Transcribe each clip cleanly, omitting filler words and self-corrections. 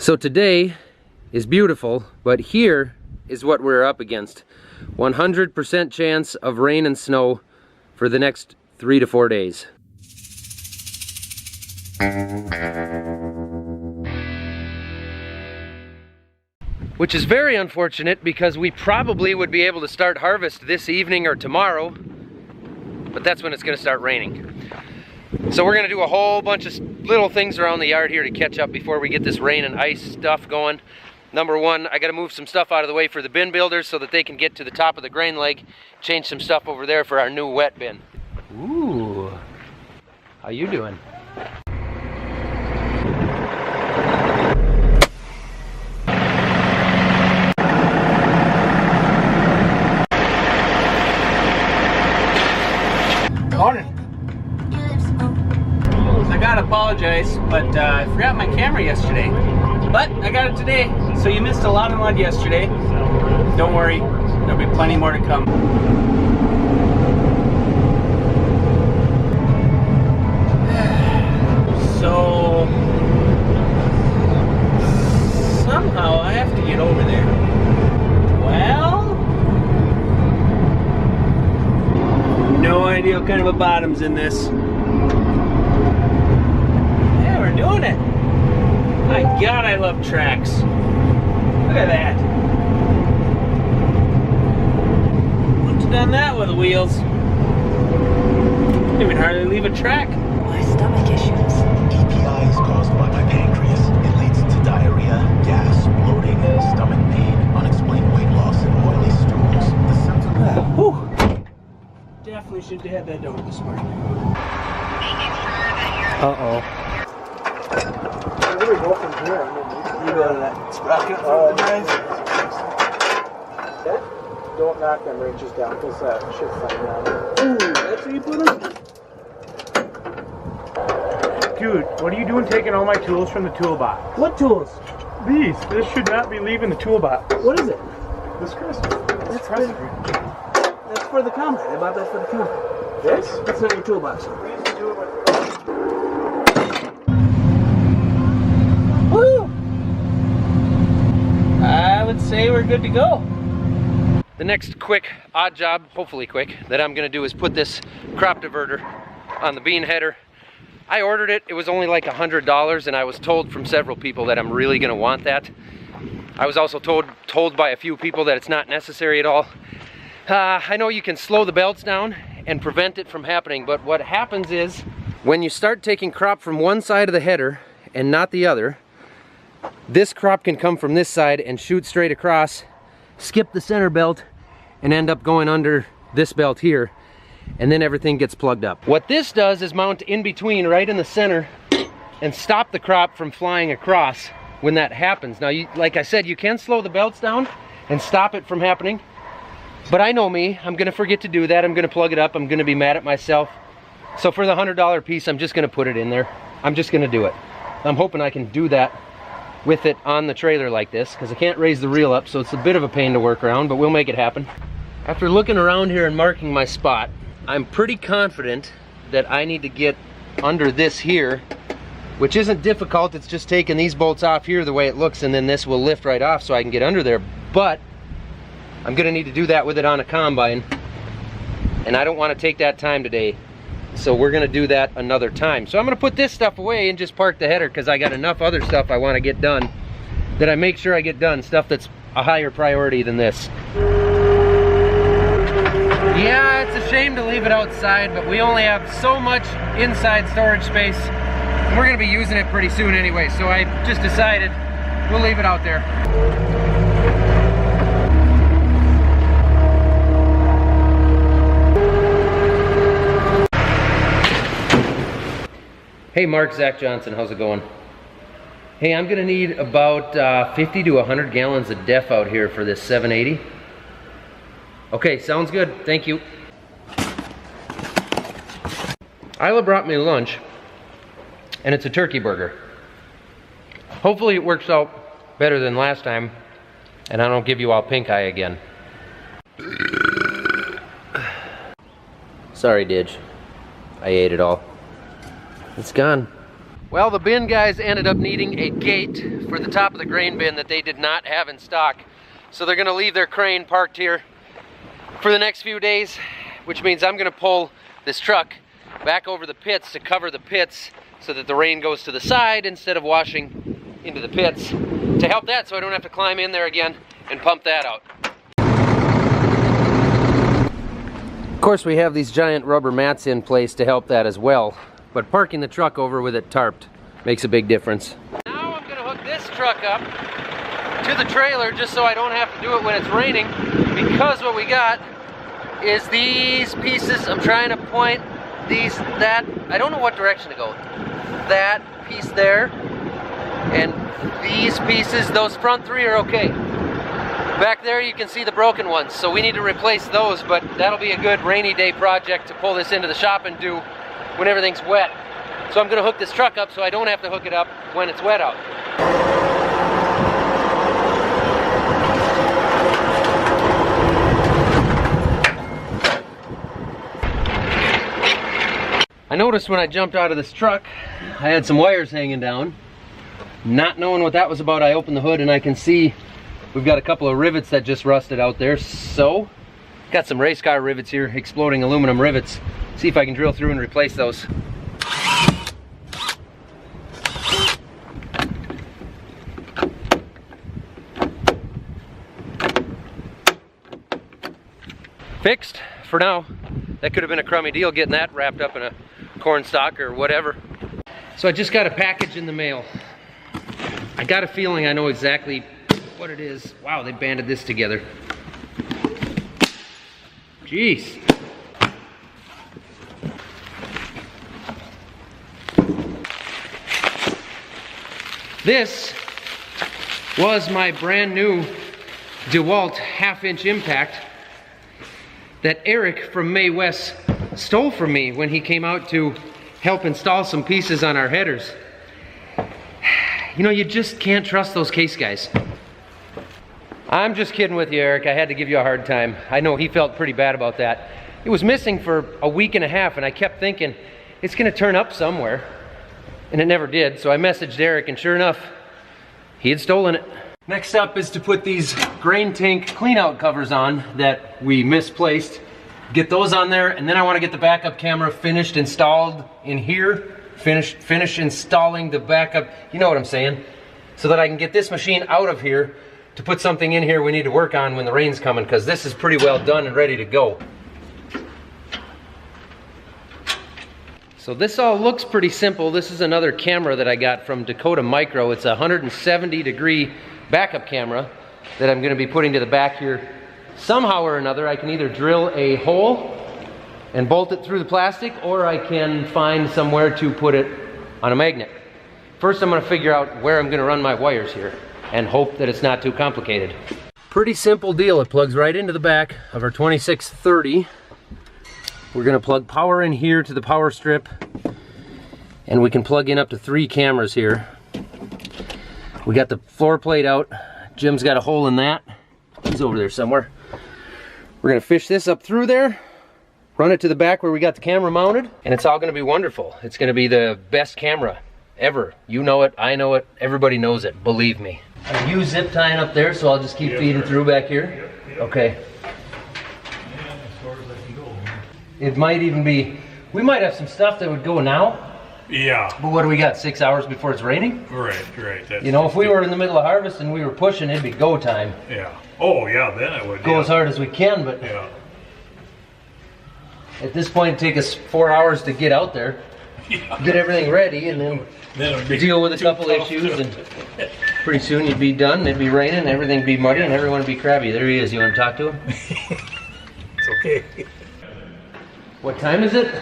So today is beautiful, but here is what we're up against. 100% chance of rain and snow for the next 3 to 4 days. Which is very unfortunate because we probably would be able to start harvest this evening or tomorrow, but that's when it's gonna start raining. So we're gonna do a whole bunch of little things around the yard here to catch up before we get this rain and ice stuff going. Number one, I gotta move some stuff out of the way for the bin builders so that they can get to the top of the grain leg, change some stuff over there for our new wet bin. Ooh, how you doing? Morning. I gotta apologize, but I forgot my camera yesterday. But I got it today, so you missed a lot of mud yesterday. Don't worry, there'll be plenty more to come. So somehow I have to get over there. Well, no idea what kind of a bottom's in this. Yeah, we're doing it. My God, I love tracks. Look at that. Wouldn't have done that with the wheels. It would hardly leave a track. My stomach issues. EPI is caused by my pancreas. It leads to diarrhea, gas, bloating, stomach pain, unexplained weight loss, and oily stools. The symptoms. Whew. Definitely should have had that done this morning. Uh-oh. Where do we go from here? You go to that sprocket from the drive. Don't knock them wrenches down because that shit's flying down. Ooh, that's where you put them? Dude, what are you doing taking all my tools from the toolbox? What tools? These. This should not be leaving the toolbox. What is it? This crisper. That's for the combine. I bought that for the combine. This? That's not your toolbox. Woo! I would say we're good to go. The next quick, odd job, hopefully quick, that I'm gonna do is put this crop diverter on the bean header. I ordered it, it was only like $100, and I was told from several people that I'm really gonna want that. I was also told by a few people that it's not necessary at all. I know you can slow the belts down and prevent it from happening, but what happens is when you start taking crop from one side of the header and not the other, this crop can come from this side and shoot straight across, skip the center belt, and end up going under this belt here, and then everything gets plugged up. What this does is mount in between, right in the center, and stop the crop from flying across when that happens. Now, like I said, you can slow the belts down and stop it from happening, but I know me, I'm gonna forget to do that. I'm gonna plug it up, I'm gonna be mad at myself. So for the $100 piece, I'm just gonna put it in there. I'm just gonna do it. I'm hoping I can do that with it on the trailer like this, because I can't raise the reel up, so it's a bit of a pain to work around, but we'll make it happen. After looking around here and marking my spot, I'm pretty confident that I need to get under this here, which isn't difficult. It's just taking these bolts off here the way it looks, and then this will lift right off so I can get under there. But I'm gonna need to do that with it on a combine, and I don't want to take that time today. So we're gonna do that another time. So I'm gonna put this stuff away and just park the header, because I got enough other stuff I wanna get done that I make sure I get done, stuff that's a higher priority than this. Yeah, it's a shame to leave it outside, but we only have so much inside storage space. We're gonna be using it pretty soon anyway, so I just decided we'll leave it out there. Hey Mark, Zach Johnson, how's it going? Hey, I'm gonna need about 50 to 100 gallons of DEF out here for this 780. Okay, sounds good, thank you. Isla brought me lunch, and it's a turkey burger. Hopefully it works out better than last time, and I don't give you all pink eye again. Sorry, Didge. I ate it all. It's gone. Well, the bin guys ended up needing a gate for the top of the grain bin that they did not have in stock. So they're gonna leave their crane parked here for the next few days, which means I'm gonna pull this truck back over the pits to cover the pits so that the rain goes to the side instead of washing into the pits, to help that so I don't have to climb in there again and pump that out. Of course, we have these giant rubber mats in place to help that as well, but parking the truck over with it tarped makes a big difference. Now I'm gonna hook this truck up to the trailer just so I don't have to do it when it's raining, because what we got is these pieces. I'm trying to point that, I don't know what direction to go. That piece there, and these pieces, those front three are okay. Back there you can see the broken ones, so we need to replace those, but that'll be a good rainy day project to pull this into the shop and do when everything's wet. So I'm gonna hook this truck up so I don't have to hook it up when it's wet out. I noticed when I jumped out of this truck, I had some wires hanging down. Not knowing what that was about, I opened the hood and I can see we've got a couple of rivets that just rusted out there. So, got some race car rivets here, exploding aluminum rivets. See if I can drill through and replace those. Fixed for now. That could have been a crummy deal getting that wrapped up in a corn stalk or whatever. So I just got a package in the mail. I got a feeling I know exactly what it is. Wow, they banded this together. Jeez. This was my brand new DeWalt 1/2-inch impact that Eric from May West stole from me when he came out to help install some pieces on our headers. You know, you just can't trust those case guys. I'm just kidding with you, Eric. I had to give you a hard time. I know he felt pretty bad about that. It was missing for a week and a half, and I kept thinking, it's gonna turn up somewhere. And it never did, so I messaged Eric, and sure enough, he had stolen it. Next up is to put these grain tank cleanout covers on that we misplaced. Get those on there, and then I want to get the backup camera finished, installed in here. Finish installing the backup, you know what I'm saying, so that I can get this machine out of here to put something in here we need to work on when the rain's coming, because this is pretty well done and ready to go. So this all looks pretty simple. This is another camera that I got from Dakota Micro. It's a 170-degree backup camera that I'm going to be putting to the back here. Somehow or another, I can either drill a hole and bolt it through the plastic, or I can find somewhere to put it on a magnet. First, I'm going to figure out where I'm going to run my wires here and hope that it's not too complicated. Pretty simple deal. It plugs right into the back of our 2630. We're going to plug power in here to the power strip, and we can plug in up to 3 cameras here. We got the floor plate out. Jim's got a hole in that. He's over there somewhere. We're gonna fish this up through there, run it to the back where we got the camera mounted, and it's all gonna be wonderful. It's gonna be the best camera ever. You know it, I know it, everybody knows it, believe me. I use zip tying up there, so I'll just keep feeding through back here. Okay. It might even be, we might have some stuff that would go now. Yeah. But what do we got, 6 hours before it's raining? Right. That's, you know, if we were in the middle of harvest and we were pushing, it'd be go time. Yeah. Oh, yeah, then it would. Go as hard as we can, but yeah. At this point, it'd take us 4 hours to get out there, get everything ready, and then deal with a couple issues, and pretty soon you'd be done, it'd be raining, everything'd be muddy, and everyone would be crabby. There he is. You want to talk to him? It's okay. What time is it?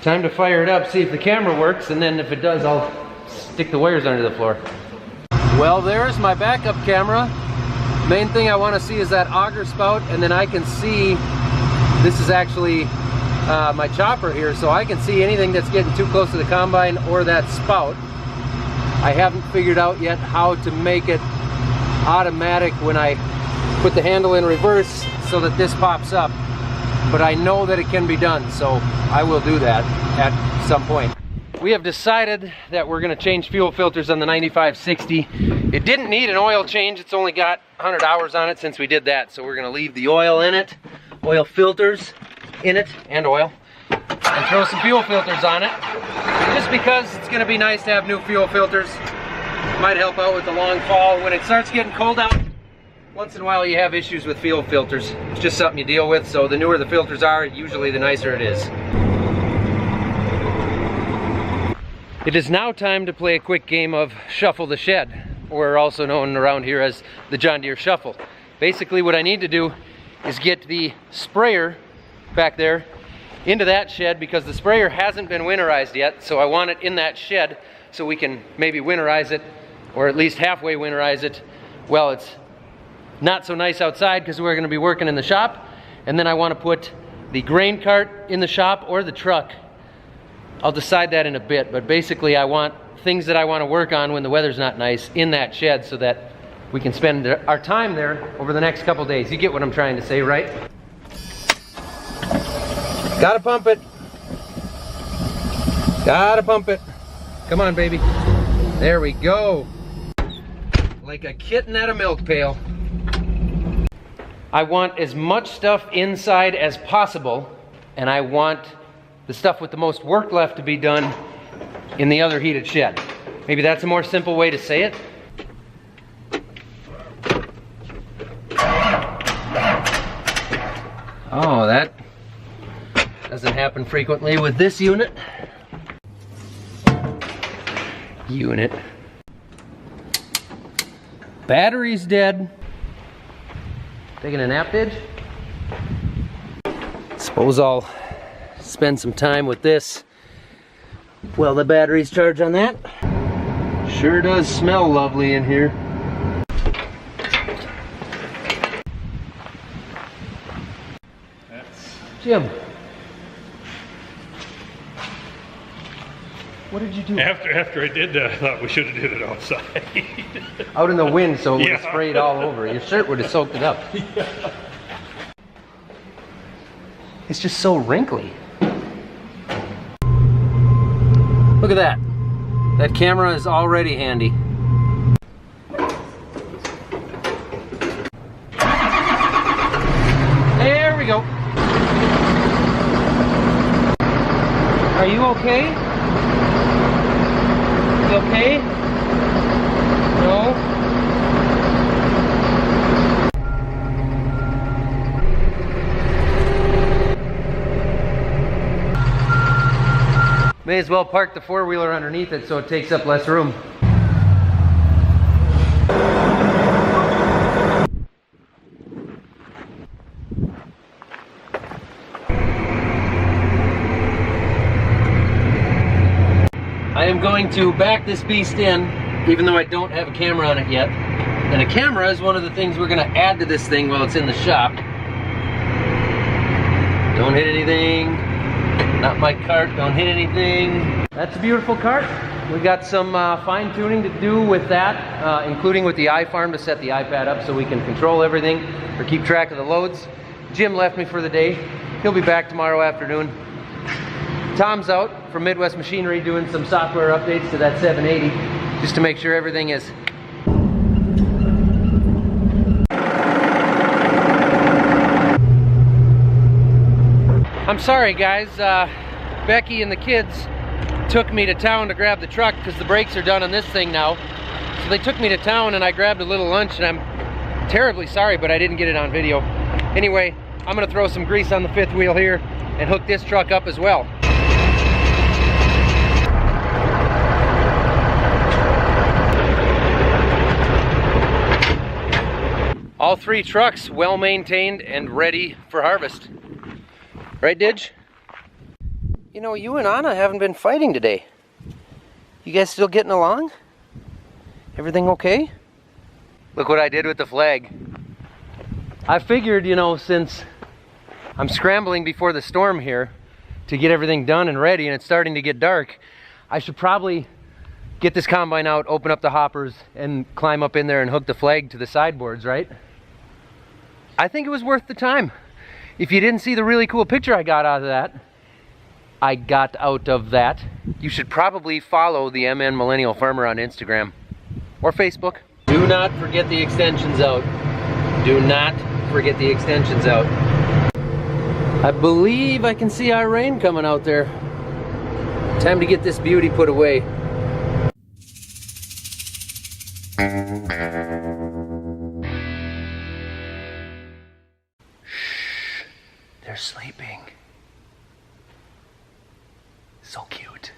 Time to fire it up, see if the camera works, and then if it does, I'll stick the wires under the floor. Well, there's my backup camera. Main thing I want to see is that auger spout, and then I can see, this is actually my chopper here, so I can see anything that's getting too close to the combine or that spout. I haven't figured out yet how to make it automatic when I put the handle in reverse so that this pops up. But I know that it can be done, so I will do that at some point. we have decided that we're gonna change fuel filters on the 9560. It didn't need an oil change. It's only got 100 hours on it since we did that. So we're gonna leave the oil in it, oil filters in it, and oil, and throw some fuel filters on it. Just because it's gonna be nice to have new fuel filters. Might help out with the long fall. When it starts getting cold out, once in a while you have issues with fuel filters. It's just something you deal with, so the newer the filters are, usually the nicer it is. It is now time to play a quick game of Shuffle the Shed, or also known around here as the John Deere Shuffle. Basically what I need to do is get the sprayer back there into that shed because the sprayer hasn't been winterized yet, so I want it in that shed so we can maybe winterize it, or at least halfway winterize it. Well, it's not so nice outside because we're going to be working in the shop, and then I want to put the grain cart in the shop or the truck. I'll decide that in a bit, but basically I want things that I want to work on when the weather's not nice in that shed so that we can spend our time there over the next couple days. You get what I'm trying to say, right? Gotta pump it. Gotta pump it. Come on, baby. There we go. Like a kitten at a milk pail. I want as much stuff inside as possible, and I want the stuff with the most work left to be done in the other heated shed. Maybe that's a more simple way to say it. Oh, that doesn't happen frequently with this unit. Battery's dead. Taking a nap, Didge? Suppose I'll spend some time with this while the battery's charged on that. Sure does smell lovely in here. Jim, what did you do? After I did that, I thought we should have did it outside. Out in the wind so it would have Yeah. sprayed all over. Your shirt would have soaked it up. Yeah. It's just so wrinkly. Look at that. That camera is already handy. There we go. Are you okay? You okay? No? May as well park the four-wheeler underneath it so it takes up less room. I am going to back this beast in, even though I don't have a camera on it yet. And a camera is one of the things we're going to add to this thing while it's in the shop. Don't hit anything. Not my cart, don't hit anything. That's a beautiful cart. We got some fine tuning to do with that, including with the iFarm to set the iPad up so we can control everything or keep track of the loads. Jim left me for the day. He'll be back tomorrow afternoon. Tom's out from Midwest Machinery doing some software updates to that 780 just to make sure everything is I'm sorry guys, Becky and the kids took me to town to grab the truck because the brakes are done on this thing now. So they took me to town and I grabbed a little lunch, and I'm terribly sorry but I didn't get it on video. Anyway, I'm gonna throw some grease on the fifth wheel here and hook this truck up as well. All three trucks well maintained and ready for harvest. Right, Didge? You know, you and Anna haven't been fighting today. You guys still getting along? Everything okay? Look what I did with the flag. I figured, you know, since I'm scrambling before the storm here to get everything done and ready and it's starting to get dark, I should probably get this combine out, open up the hoppers, and climb up in there and hook the flag to the sideboards, right? I think it was worth the time. If you didn't see the really cool picture I got out of that, I got out of that. You should probably follow the MN Millennial Farmer on Instagram or Facebook. Do not forget the extensions out. Do not forget the extensions out. I believe I can see our rain coming out there. Time to get this beauty put away. Shh, they're sleeping. So cute.